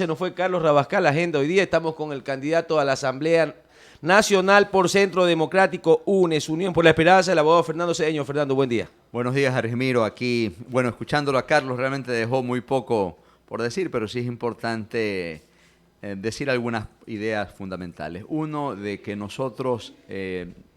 Se nos fue Carlos Rabascal, la agenda. Hoy día estamos con el candidato a la Asamblea Nacional por Centro Democrático, UNES, Unión por la Esperanza, el abogado Fernando Cedeño. Fernando, buen día. Buenos días, Argemiro. Aquí, bueno, escuchándolo a Carlos, realmente dejó muy poco por decir, pero sí es importante decir algunas ideas fundamentales. Uno, de que nosotros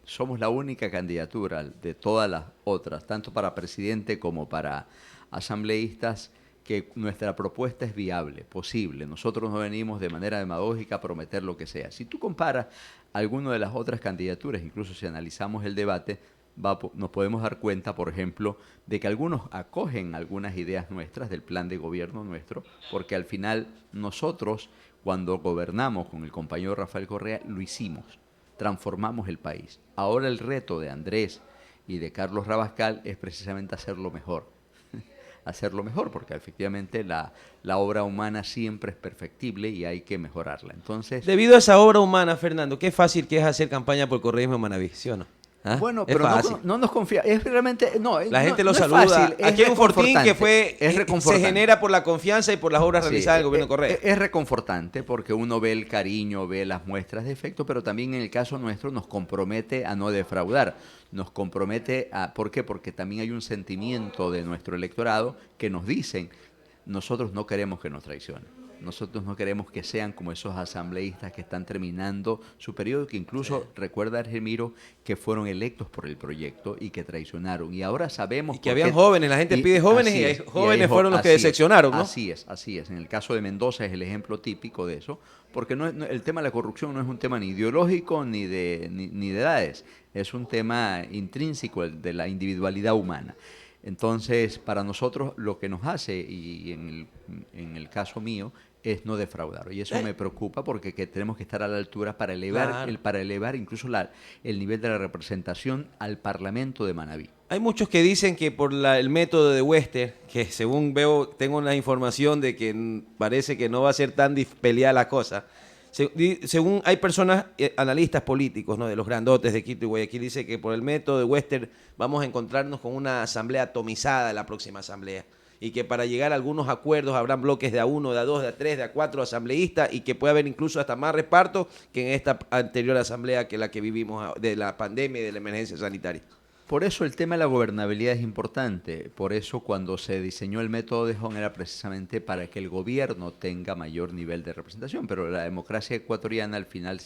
somos la única candidatura de todas las otras, tanto para presidente como para asambleístas, que nuestra propuesta es viable, posible. Nosotros no venimos de manera demagógica a prometer lo que sea. Si tú comparas alguna de las otras candidaturas, incluso si analizamos el debate, nos podemos dar cuenta, por ejemplo, de que algunos acogen algunas ideas nuestras del plan de gobierno nuestro, porque al final nosotros, cuando gobernamos con el compañero Rafael Correa, lo hicimos, transformamos el país. Ahora el reto de Andrés y de Carlos Rabascal es precisamente hacerlo mejor, porque efectivamente la obra humana siempre es perfectible y hay que mejorarla. Entonces, debido a esa obra humana, Fernando, qué fácil que es hacer campaña por correísmo en Manaví, ¿sí o no? ¿Ah? bueno, Es pero fácil. no nos confía, es realmente, La gente lo no es saluda. fácil, es Aquí en un fortín que es se reconfortante. genera por la confianza y por las obras Sí, realizadas del gobierno Correa. es reconfortante porque uno ve el cariño, ve las muestras de efecto, pero también en el caso nuestro nos compromete a no defraudar. Nos compromete a... ¿Por qué? Porque también hay un sentimiento de nuestro electorado que nos dicen, nosotros no queremos que nos traicionen. Nosotros no queremos que sean como esos asambleístas que están terminando su periodo, que incluso recuerda Argemiro que fueron electos por el proyecto y que traicionaron. Y ahora sabemos Y que por habían qué. jóvenes, la gente pide jóvenes y jóvenes fueron los que decepcionaron, ¿no? Así es. En el caso de Mendoza es el ejemplo típico de eso, porque el tema de la corrupción no es un tema ni ideológico ni ni de edades, es un tema intrínseco de la individualidad humana. Entonces, para nosotros lo que nos hace, y en el caso mío, es no defraudar. Y eso me preocupa porque tenemos que estar a la altura para elevar, Claro. para elevar incluso el nivel de la representación al Parlamento de Manabí. Hay muchos que dicen que por el método de Wester, que según veo, tengo una información de que parece que no va a ser tan peleada la cosa. Según hay personas, analistas políticos, ¿no?, de los grandotes de Quito y Guayaquil, dice que por el método de Wester vamos a encontrarnos con una asamblea atomizada en la próxima asamblea. Y que para llegar a algunos acuerdos habrán bloques de A1, de A2, de A3, de A4 asambleístas y que puede haber incluso hasta más reparto que en esta anterior asamblea que la que vivimos de la pandemia y de la emergencia sanitaria. Por eso el tema de la gobernabilidad es importante. Por eso cuando se diseñó el método de Hong era precisamente para que el gobierno tenga mayor nivel de representación. Pero la democracia ecuatoriana al final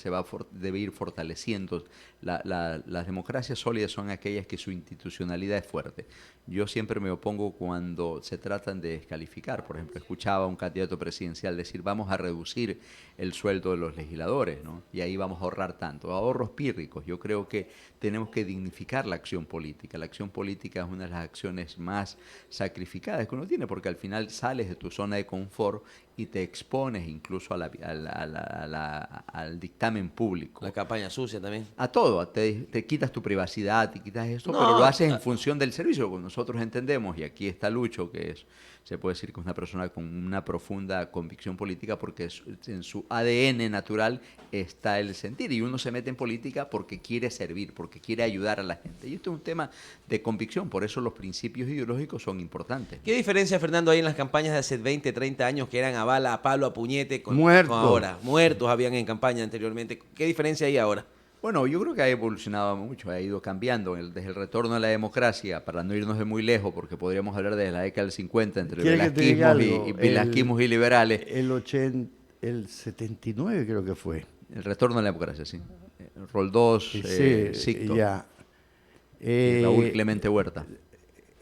debe ir fortaleciendo. Las democracias sólidas son aquellas que su institucionalidad es fuerte. Yo siempre me opongo cuando se tratan de descalificar. Por ejemplo, escuchaba a un candidato presidencial decir vamos a reducir el sueldo de los legisladores, ¿no? Y ahí vamos a ahorrar tanto. Ahorros pírricos. Yo creo que tenemos que dignificar la acción política. La acción política es una de las acciones más sacrificadas que uno tiene, porque al final sales de tu zona de confort y te expones incluso al dictamen público. La campaña sucia también. A todo, te quitas tu privacidad, te quitas eso, No, pero lo haces en función del servicio, como nosotros entendemos, y aquí está Lucho, se puede decir que es una persona con una profunda convicción política, porque en su ADN natural está el sentir, y uno se mete en política porque quiere servir, porque quiere ayudar a la gente. Y esto es un tema de convicción, por eso los principios ideológicos son importantes. ¿Qué diferencia, Fernando, hay en las campañas de hace 20, 30 años que eran a bala, a palo, a puñete con ahora? Muertos habían en campaña anteriormente. ¿Qué diferencia hay ahora? Bueno, yo creo que ha evolucionado mucho, ha ido cambiando desde el retorno a la democracia, para no irnos de muy lejos, porque podríamos hablar desde la década del 50, entre velasquismos y liberales. El 79 creo que fue. El retorno a la democracia, sí. Roldós, Sicto, ya. y Raúl Clemente Huerta.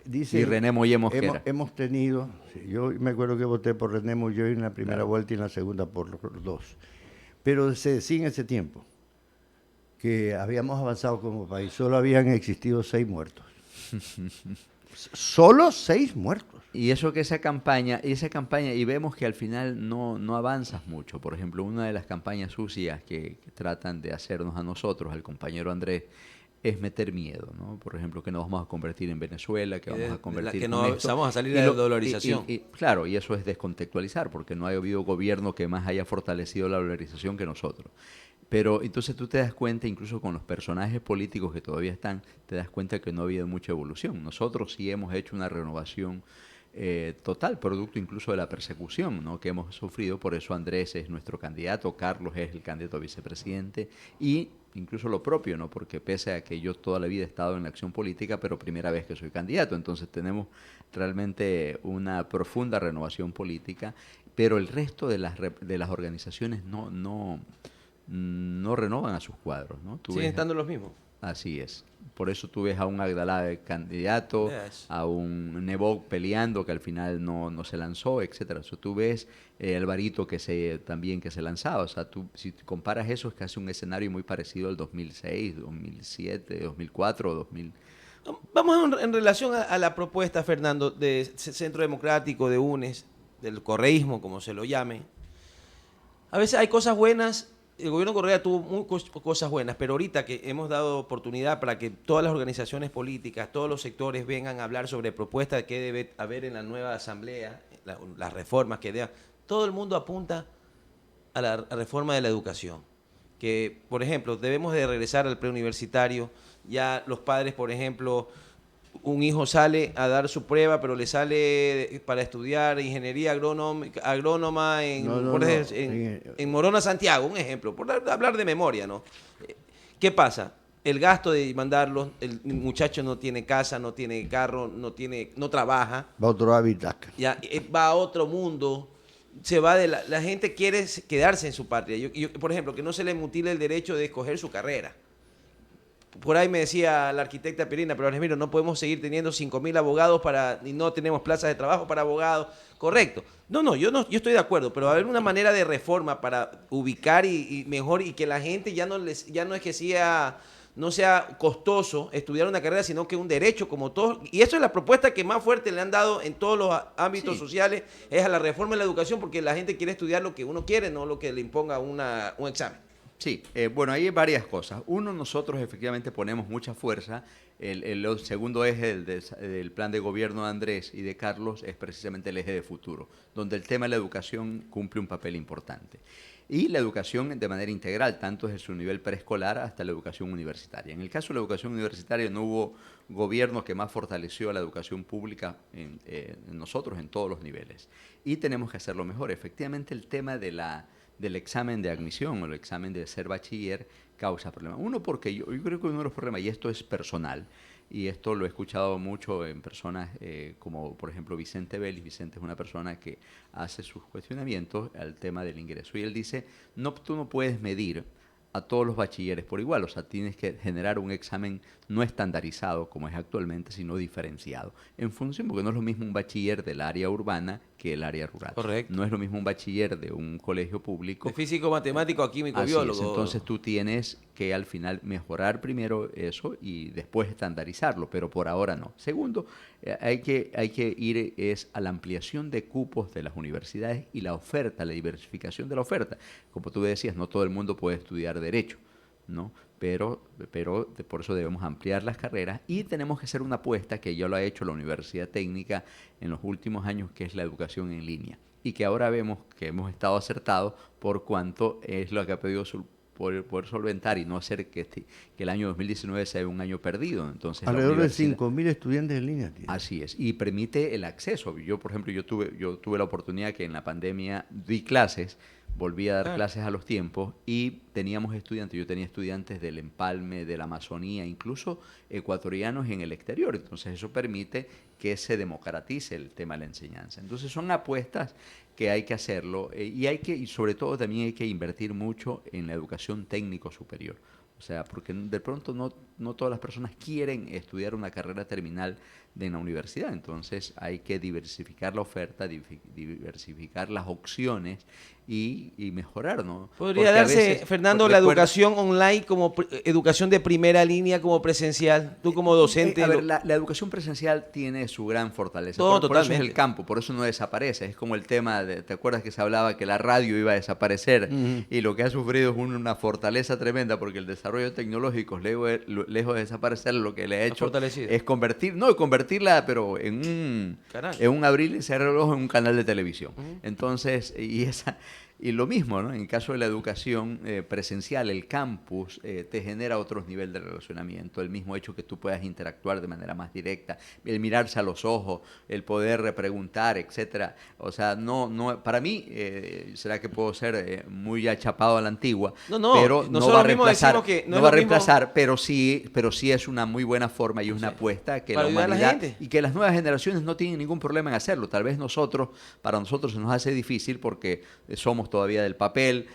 Dice, y René Mollé Mosquera. Hemos tenido, yo me acuerdo que voté por René Mollé en la primera vuelta y en la segunda por los dos. Pero se decía en ese tiempo que habíamos avanzado como país, solo habían existido 6 muertos. Solo 6 muertos. Y eso que esa campaña, y vemos que al final no avanzas mucho. Por ejemplo, una de las campañas sucias que tratan de hacernos a nosotros, al compañero Andrés, es meter miedo, ¿no? Por ejemplo, que nos vamos a convertir en Venezuela, que vamos a convertir que no vamos a salir de la dolarización. Claro, y eso es descontextualizar, porque no ha habido gobierno que más haya fortalecido la dolarización que nosotros. Pero entonces tú te das cuenta, incluso con los personajes políticos que todavía están, te das cuenta que no ha habido mucha evolución. Nosotros sí hemos hecho una renovación total, producto incluso de la persecución, ¿no?, que hemos sufrido. Por eso Andrés es nuestro candidato, Carlos es el candidato a vicepresidente y incluso lo propio, ¿no?, porque pese a que yo toda la vida he estado en la acción política, pero primera vez que soy candidato, entonces tenemos realmente una profunda renovación política, pero el resto de las organizaciones no renovan a sus cuadros, ¿no? Siguen estando los mismos. Así es. Por eso tú ves a un Agdalá candidato, Yes. a un Nebot peleando que al final no se lanzó, etcétera. O sea, tú ves Alvarito también que se lanzaba. O sea, tú, si comparas eso, es casi un escenario muy parecido al 2006, 2007, 2004, 2000. Vamos en relación a la propuesta, Fernando, de Centro Democrático, de UNES, del correísmo, como se lo llame. A veces hay cosas buenas. El gobierno Correa tuvo cosas buenas, pero ahorita que hemos dado oportunidad para que todas las organizaciones políticas, todos los sectores vengan a hablar sobre propuestas que debe haber en la nueva asamblea, las reformas que deben, todo el mundo apunta a la reforma de la educación. Que, por ejemplo, debemos de regresar al preuniversitario. Ya los padres, por ejemplo, un hijo sale a dar su prueba, pero le sale para estudiar ingeniería agrónoma en Morona, Santiago, un ejemplo, por hablar de memoria, ¿no? ¿Qué pasa? El gasto de mandarlos, el muchacho no tiene casa, no tiene carro, no trabaja. Va a otro hábitat. Ya, va a otro mundo. Se va de la gente quiere quedarse en su patria. Por ejemplo, que no se le mutile el derecho de escoger su carrera. Por ahí me decía la arquitecta Pirina, pero Ramiro, no podemos seguir teniendo 5.000 abogados y no tenemos plazas de trabajo para abogados. Correcto. Yo estoy de acuerdo, pero va a haber una manera de reforma para ubicar y mejor, y que la gente ya no es que no sea costoso estudiar una carrera, sino que un derecho como todos. Y eso es la propuesta que más fuerte le han dado en todos los ámbitos sociales, es a la reforma de la educación, porque la gente quiere estudiar lo que uno quiere, no lo que le imponga un examen. Sí, bueno, ahí hay varias cosas. Uno, nosotros efectivamente ponemos mucha fuerza. El segundo eje del plan de gobierno de Andrés y de Carlos es precisamente el eje de futuro, donde el tema de la educación cumple un papel importante. Y la educación de manera integral, tanto desde su nivel preescolar hasta la educación universitaria. En el caso de la educación universitaria no hubo gobierno que más fortaleció la educación pública en nosotros en todos los niveles. Y tenemos que hacerlo mejor. Efectivamente, el tema del examen de admisión o el examen de ser bachiller causa problemas. Uno, porque yo creo que uno de los problemas, y esto es personal, y esto lo he escuchado mucho en personas como, por ejemplo, Vicente Vélez. Vicente es una persona que hace sus cuestionamientos al tema del ingreso. Y él dice, tú no puedes medir a todos los bachilleres por igual. O sea, tienes que generar un examen no estandarizado, como es actualmente, sino diferenciado. En función, porque no es lo mismo un bachiller del área urbana que el área rural. Correcto. No es lo mismo un bachiller de un colegio público. De físico, matemático, químico, Así biólogo. es. Entonces tú tienes que al final mejorar primero eso y después estandarizarlo, pero por ahora no. Segundo, hay que ir a la ampliación de cupos de las universidades y la oferta, la diversificación de la oferta. Como tú decías, no todo el mundo puede estudiar Derecho, ¿no? Pero por eso debemos ampliar las carreras y tenemos que hacer una apuesta que ya lo ha hecho la Universidad Técnica en los últimos años, que es la educación en línea, y que ahora vemos que hemos estado acertados por cuanto es lo que ha pedido poder solventar y no hacer que el año 2019 sea un año perdido. Entonces, alrededor de 5.000 estudiantes en línea tiene. Así es, y permite el acceso. Yo, por ejemplo, yo tuve la oportunidad que en la pandemia di clases, volví a dar clases a los tiempos y teníamos estudiantes, yo tenía estudiantes del Empalme, de la Amazonía, incluso ecuatorianos en el exterior. Entonces eso permite que se democratice el tema de la enseñanza. Entonces son apuestas que hay que hacerlo y sobre todo también hay que invertir mucho en la educación técnico superior. O sea, porque de pronto no todas las personas quieren estudiar una carrera terminal en la universidad. Entonces hay que diversificar la oferta, diversificar las opciones y mejorar, ¿no? ¿Podría darse, Fernando, la educación online como educación de primera línea, como presencial? Tú como docente. A ver, la educación presencial tiene su gran fortaleza. Todo, por totalmente. eso es el campo, por eso no desaparece. Es como el tema ¿te acuerdas que se hablaba que la radio iba a desaparecer? Y lo que ha sufrido es una fortaleza tremenda, porque el desarrollo tecnológico, lejos de desaparecer, lo que le ha hecho es convertirla, pero en un abrir y cerrar el ojo en un canal de televisión. Entonces, Y lo mismo, ¿no? En el caso de la educación presencial, el campus te genera otros niveles de relacionamiento. El mismo hecho que tú puedas interactuar de manera más directa, el mirarse a los ojos, el poder repreguntar, etcétera. O sea, para mí, será que puedo ser muy achapado a la antigua, No, pero no nosotros va a mismos reemplazar, decimos que no no es va a lo mismo reemplazar, pero sí es una muy buena forma y una apuesta que para la ayudar a la humanidad gente. y que las nuevas generaciones no tienen ningún problema en hacerlo. Tal vez para nosotros se nos hace difícil porque somos todavía del papel,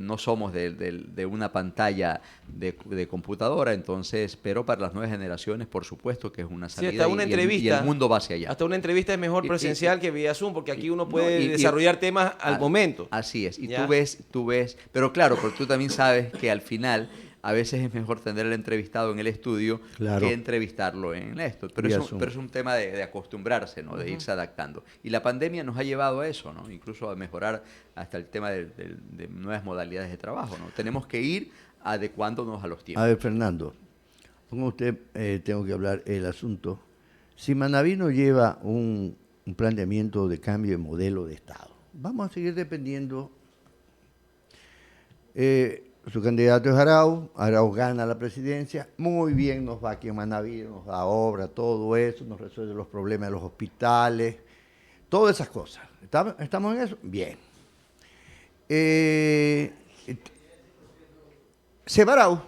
no somos de una pantalla de computadora, entonces, pero para las nuevas generaciones, por supuesto que es una Sí, salida hasta una y entrevista. el mundo va hacia allá. Hasta una entrevista es mejor presencial que vía Zoom, porque aquí uno puede No, desarrollar temas al momento. Así es. Y ¿Ya? tú ves, pero claro, porque tú también sabes que al final a veces es mejor tener al entrevistado en el estudio Claro. que entrevistarlo en esto. Vía Zoom. Pero es un tema de acostumbrarse, ¿no? De irse adaptando. Y la pandemia nos ha llevado a eso, ¿no? Incluso a mejorar hasta el tema de nuevas modalidades de trabajo, ¿no? Tenemos que ir adecuándonos a los A tiempos. ver, Fernando, con usted tengo que hablar el asunto. Si Manaví no lleva un planteamiento de cambio de modelo de Estado, vamos a seguir dependiendo. Su candidato es Arauz gana la presidencia, muy bien nos va aquí en Manaví, nos da obra, todo eso, nos resuelve los problemas de los hospitales, todas esas cosas. ¿Estamos en eso? Bien. Se va Arauz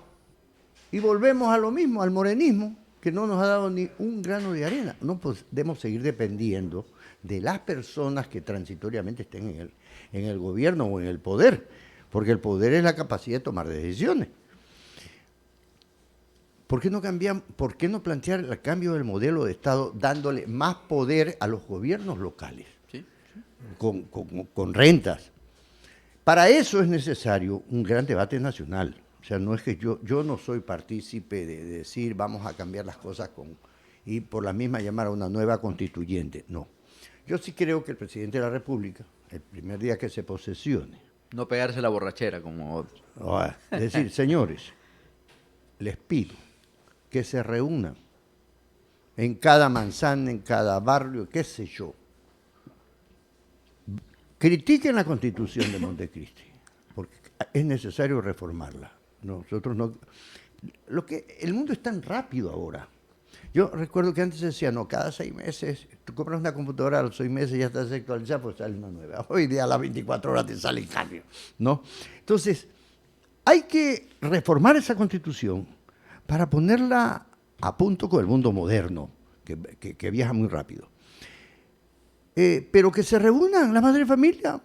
y volvemos a lo mismo, al morenismo, que no nos ha dado ni un grano de arena. No podemos seguir dependiendo de las personas que transitoriamente estén en el gobierno o en el poder, porque el poder es la capacidad de tomar decisiones. ¿Por qué no plantear el cambio del modelo de Estado dándole más poder a los gobiernos locales, ¿Sí? con rentas? Para eso es necesario un gran debate nacional. O sea, no es que yo no soy partícipe de decir vamos a cambiar las cosas y por la misma llamar a una nueva constituyente. No. Yo sí creo que el presidente de la República, el primer día que se posesione, No pegarse la borrachera como otros. es decir, señores, les pido que se reúnan en cada manzana, en cada barrio, qué sé yo. Critiquen la Constitución de Montecristi, porque es necesario reformarla. Nosotros no. El mundo es tan rápido ahora. Yo recuerdo que antes decía, no, cada 6 meses, tú compras una computadora, a los 6 meses ya estás actualizada, pues sale una nueva. Hoy día a las 24 horas te sale el cambio, ¿no? Entonces, hay que reformar esa Constitución para ponerla a punto con el mundo moderno, que viaja muy rápido. Pero que se reúnan la madre de familia,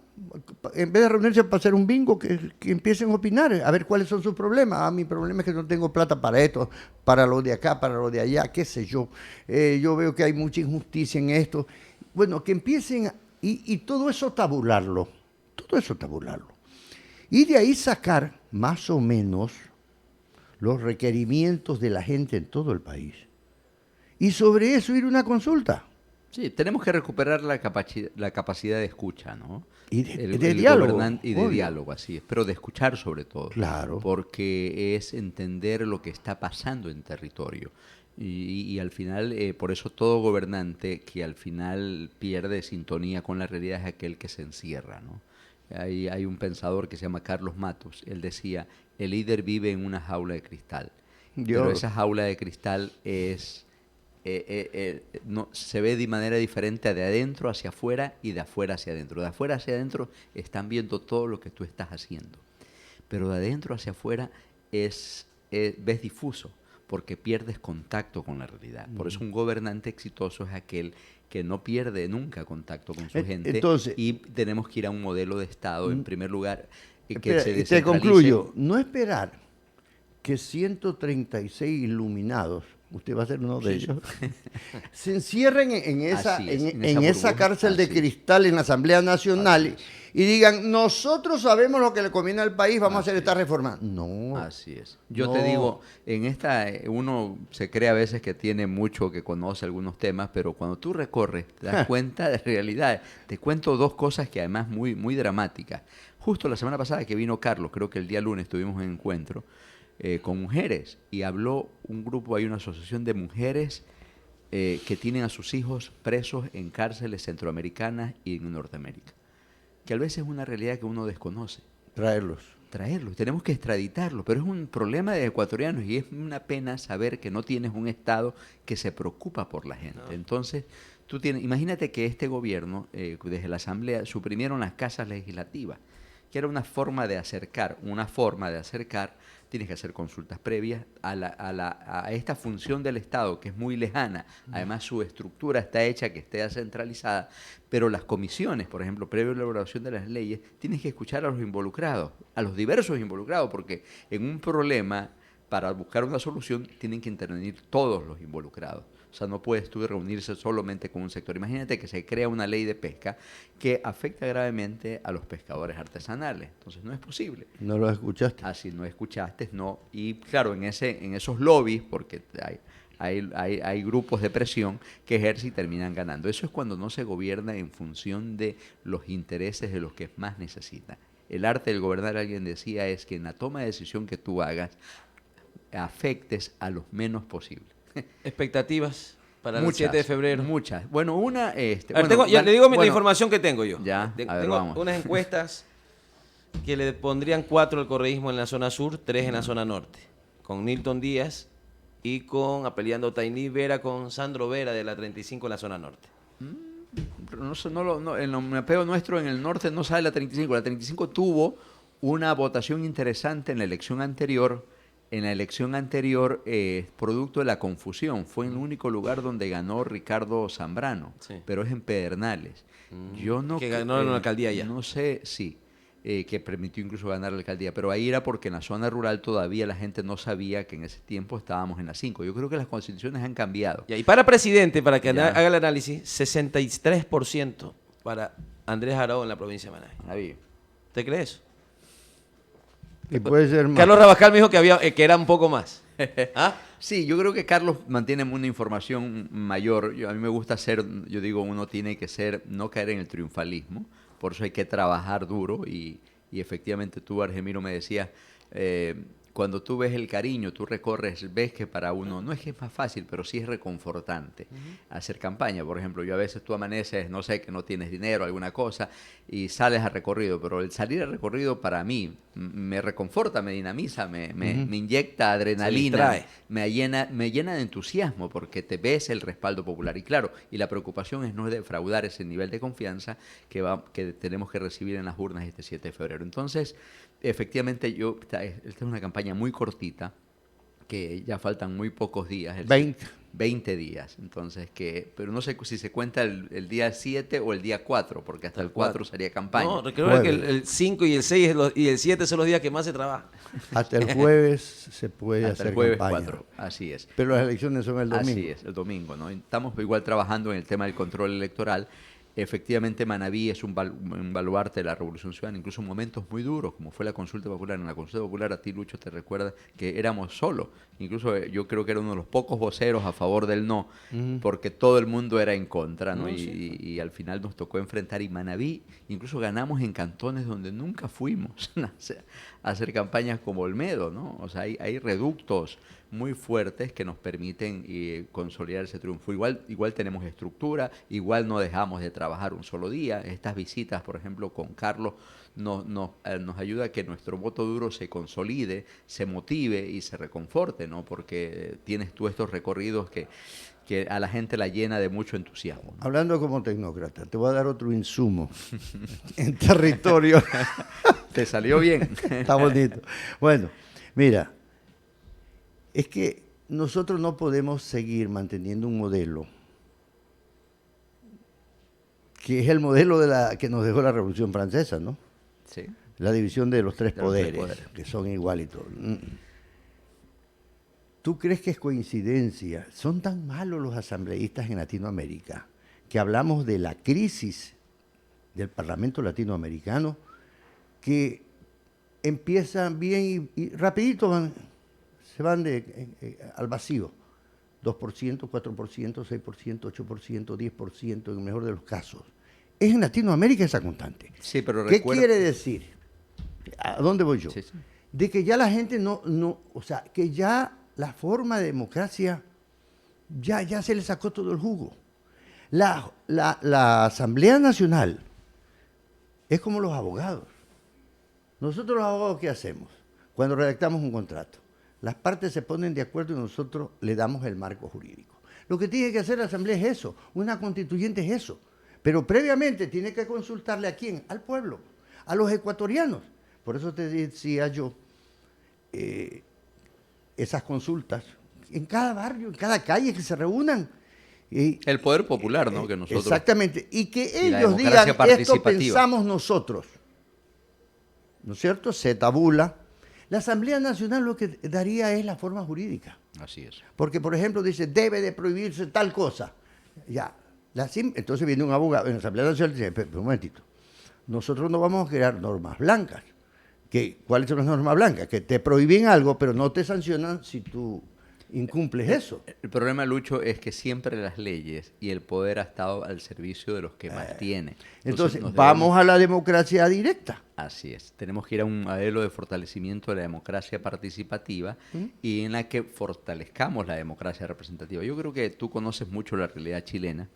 en vez de reunirse para hacer un bingo, que empiecen a opinar, a ver cuáles son sus problemas. Mi problema es que no tengo plata para esto, para lo de acá, para lo de allá, qué sé yo. Yo veo que hay mucha injusticia en esto. Bueno, que empiecen, y todo eso tabularlo, Y de ahí sacar más o menos los requerimientos de la gente en todo el país. Y sobre eso ir a una consulta. Sí, tenemos que recuperar la capacidad de escucha, ¿no? Y de diálogo. Y de obvio. diálogo, así es, pero de escuchar sobre todo. Claro. Porque es entender lo que está pasando en territorio. Y al final, por eso todo gobernante que al final pierde sintonía con la realidad es aquel que se encierra, ¿no? Hay un pensador que se llama Carlos Matus, él decía, el líder vive en una jaula de cristal, pero esa jaula de cristal es... no, se ve de manera diferente de adentro hacia afuera y de afuera hacia adentro. De afuera hacia adentro están viendo todo lo que tú estás haciendo, pero de adentro hacia afuera ves difuso porque pierdes contacto con la realidad. Por eso un gobernante exitoso es aquel que no pierde nunca contacto con su gente. Entonces, y tenemos que ir a un modelo de Estado, en primer lugar, que espera, se te descentralice. concluyo, no esperar que 136 iluminados, usted va a ser uno de ellos, se encierren en esa, Así es, en en esa esa burbuja, cárcel de así. cristal en la Asamblea Nacional Así y digan, nosotros sabemos lo que le conviene al país, vamos a hacer Así esta reforma. No. Así es. Yo No. te digo, en esta uno se cree a veces que tiene mucho, que conoce algunos temas, pero cuando tú recorres te das cuenta de realidad. Te cuento 2 cosas que además muy, muy dramáticas. Justo la semana pasada que vino Carlos, creo que el día lunes tuvimos un encuentro con mujeres y habló un grupo, hay una asociación de mujeres que tienen a sus hijos presos en cárceles centroamericanas y en Norteamérica. que a veces es una realidad que uno desconoce. Traerlos. Traerlos, tenemos que extraditarlos, pero es un problema de ecuatorianos y es una pena saber que no tienes un Estado que se preocupa por la gente. No. Entonces, imagínate que este gobierno, desde la Asamblea, suprimieron las casas legislativas, que era una forma de acercar, tienes que hacer consultas previas a esta función del Estado, que es muy lejana. Además, su estructura está hecha que esté centralizada, pero las comisiones, por ejemplo, previo a la elaboración de las leyes, tienes que escuchar a los involucrados, a los diversos involucrados, porque en un problema, para buscar una solución, tienen que intervenir todos los involucrados. O sea, no puedes tú reunirse solamente con un sector. Imagínate que se crea una ley de pesca que afecta gravemente a los pescadores artesanales. Entonces, no es posible. ¿No lo escuchaste? Así no escuchaste, no. Y claro, en esos lobbies, porque hay grupos de presión que ejercen y terminan ganando. Eso es cuando no se gobierna en función de los intereses de los que más necesitan. El arte del gobernar, alguien decía, es que en la toma de decisión que tú hagas, afectes a los menos posible. Expectativas para el 7 de febrero. Muchas. Bueno, una... A ver, ya le digo la información que tengo yo. Ya, a ver, tengo vamos. unas encuestas que le pondrían 4 al correísmo en la zona sur, 3 en la zona norte, con Nilton Díaz y peleando Tainí Vera con Sandro Vera de la 35 en la zona norte. En el mapeo nuestro en el norte no sale la 35. La 35 tuvo una votación interesante en la elección anterior. Producto de la confusión, fue en el único lugar donde ganó Ricardo Zambrano, Sí. pero es en Pedernales. Yo no Que ganó en la alcaldía ya. No sé, sí, que permitió incluso ganar la alcaldía, pero ahí era porque en la zona rural todavía la gente no sabía que en ese tiempo estábamos en la 5. Yo creo que las constituciones han cambiado. Y para presidente, para que Ya. haga el análisis, 63% para Andrés Araújo en la provincia de Manabí. Ahí. ¿Usted cree eso? Y puede ser más. Carlos Rabascal me dijo que era un poco más. ¿Ah? Sí, yo creo que Carlos mantiene una información mayor. A mí me gusta uno tiene que no caer en el triunfalismo, por eso hay que trabajar duro y efectivamente tú, Argemiro, me decías, cuando tú ves el cariño, tú recorres, ves que para uno, no es que es más fácil, pero sí es reconfortante hacer campaña. Por ejemplo, yo a veces tú amaneces, no sé, que no tienes dinero, alguna cosa, y sales a recorrido, pero el salir a recorrido para mí me reconforta, me dinamiza, me inyecta adrenalina, Se me llena de entusiasmo porque te ves el respaldo popular. Y claro, y la preocupación es no defraudar ese nivel de confianza que tenemos que recibir en las urnas este 7 de febrero. Entonces, efectivamente, esta es una campaña muy cortita, que ya faltan muy pocos días. 20 días, entonces pero no sé si se cuenta el día 7 o el día 4, porque hasta el 4 sería campaña. No, recuerda que el 5 y el 6 y el 7 son los días que más se trabaja. Hasta el jueves se puede Hasta hacer el jueves campaña. 4, así es. Pero las elecciones son el domingo. Así es, el domingo, ¿no? Estamos igual trabajando en el tema del control electoral. Efectivamente, Manabí es un baluarte de la Revolución Ciudadana, incluso en momentos muy duros, como fue la consulta popular. En la consulta popular, a ti, Lucho, te recuerda que éramos solos. Incluso yo creo que era uno de los pocos voceros a favor del no, porque todo el mundo era en contra, ¿no? Y al final nos tocó enfrentar. Y Manabí, incluso ganamos en cantones donde nunca fuimos a hacer campañas como Olmedo, ¿no? O sea, hay reductos muy fuertes que nos permiten consolidar ese triunfo. Igual tenemos estructura, igual no dejamos de trabajar un solo día. Estas visitas, por ejemplo, con Carlos, nos ayuda a que nuestro voto duro se consolide, se motive y se reconforte, ¿no? Porque tienes tú estos recorridos que a la gente la llena de mucho entusiasmo. Hablando como tecnócrata, te voy a dar otro insumo en territorio. Te salió bien. Está bonito. Bueno, mira, es que nosotros no podemos seguir manteniendo un modelo que es el modelo que nos dejó la Revolución Francesa, ¿no? Sí. La división de los tres De los tres poderes, poderes. que son igualitos. ¿Tú crees que es coincidencia? Son tan malos los asambleístas en Latinoamérica que hablamos de la crisis del Parlamento latinoamericano que empiezan bien y rapidito se van al vacío. 2%, 4%, 6%, 8%, 10% en el mejor de los casos. Es en Latinoamérica esa constante. Sí, pero ¿Qué quiere decir? ¿A dónde voy yo? Sí, sí. De que ya la gente o sea, que ya la forma de democracia ya se le sacó todo el jugo. La Asamblea Nacional Es como los abogados. Nosotros los abogados, ¿qué hacemos? Cuando redactamos un contrato, las partes se ponen de acuerdo y nosotros le damos el marco jurídico. Lo que tiene que hacer la Asamblea es eso, una constituyente es eso. Pero previamente tiene que consultarle ¿a quién? Al pueblo, a los ecuatorianos. Por eso te decía yo, esas consultas, en cada barrio, en cada calle, que se reúnan. El poder popular, ¿no? Que nosotros, exactamente, y que y la ellos digan, democracia esto participativa. pensamos nosotros, ¿no es cierto? Se tabula. La Asamblea Nacional lo que daría es la forma jurídica. Así es. Porque, por ejemplo, dice, debe de prohibirse tal cosa. Ya. Entonces viene un abogado en la Asamblea Nacional y dice, "Pero, un momentito, nosotros no vamos a crear normas blancas. ¿Cuáles son las normas blancas? Que te prohíben algo, pero no te sancionan si tú incumples eso. El problema, Lucho, es que siempre las leyes y el poder ha estado al servicio de los que más tienen. Entonces, nos vamos a la democracia directa. Así es. Tenemos que ir a un modelo de fortalecimiento de la democracia participativa y en la que fortalezcamos la democracia representativa. Yo creo que tú conoces mucho la realidad chilena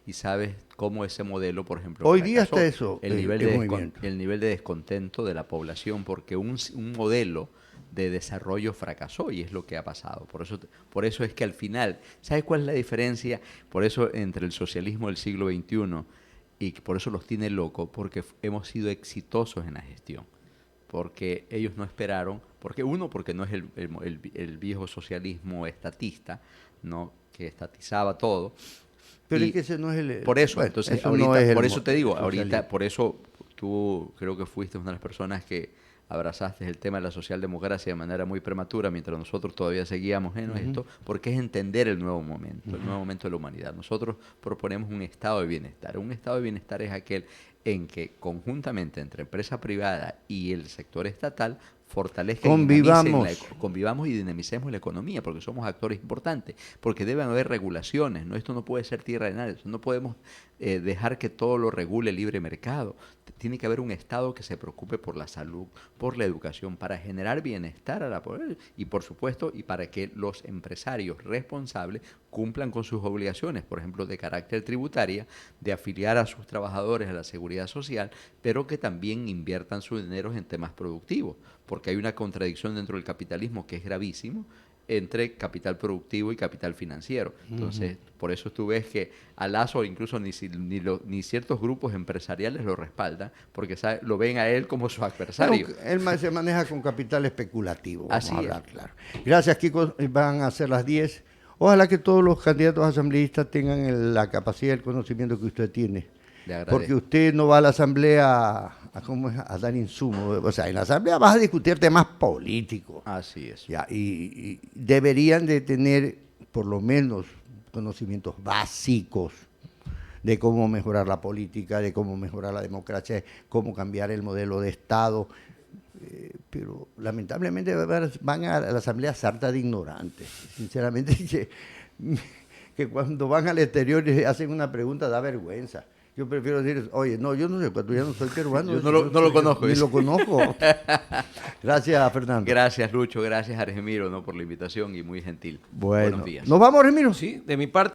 y sabes cómo ese modelo, por ejemplo, Hoy día fracasó. está eso, el nivel de descontento de la población, porque un modelo de desarrollo fracasó y es lo que ha pasado. Por eso es que al final, ¿sabes cuál es la diferencia? Por eso entre el socialismo del siglo XXI y por eso los tiene locos, porque hemos sido exitosos en la gestión. Porque ellos no esperaron, porque no es el viejo socialismo estatista, ¿no? Que estatizaba todo. Pero Y es que ese no es el... por eso, bueno, entonces eso ahorita, no es por eso te digo, socialismo. ahorita, por eso tú creo que fuiste una de las personas que abrazaste el tema de la socialdemocracia de manera muy prematura, mientras nosotros todavía seguíamos en esto, porque es entender el nuevo momento, el nuevo momento de la humanidad. Nosotros proponemos un estado de bienestar. Un estado de bienestar es aquel en que conjuntamente entre empresa privada y el sector estatal fortalezcan convivamos y dinamicemos la economía, porque somos actores importantes, porque deben haber regulaciones, ¿no? Esto no puede ser tierra de nadie, no podemos dejar que todo lo regule el libre mercado. Tiene que haber un Estado que se preocupe por la salud, por la educación, para generar bienestar a la población y, por supuesto, y para que los empresarios responsables cumplan con sus obligaciones, por ejemplo, de carácter tributaria, de afiliar a sus trabajadores a la seguridad social, pero que también inviertan su dinero en temas productivos, porque hay una contradicción dentro del capitalismo que es gravísimo entre capital productivo y capital financiero. Entonces, por eso tú ves que a Lazo incluso ni ciertos grupos empresariales lo respaldan, porque lo ven a él como su adversario. No, él se maneja con capital especulativo, vamos Así a hablar es. claro. Gracias, Kiko. Van a ser las 10. Ojalá que todos los candidatos asambleístas tengan la capacidad y el conocimiento que usted tiene. Le agradezco. Porque usted no va a la asamblea a dar insumos. O sea, en la asamblea vas a discutir temas políticos. Así es. Ya, y deberían de tener por lo menos conocimientos básicos de cómo mejorar la política, de cómo mejorar la democracia, cómo cambiar el modelo de Estado. Pero lamentablemente van a la asamblea sarta de ignorantes. Sinceramente, que cuando van al exterior y hacen una pregunta da vergüenza. Yo prefiero decir, oye, no, yo no soy ecuatoriano, soy peruano. Yo no lo conozco. Ni lo conozco. Gracias, Fernando. Gracias, Lucho. Gracias, Argemiro, ¿no? Por la invitación y muy gentil. Bueno, Buenos días. ¿nos vamos, Remiro? Sí, de mi parte.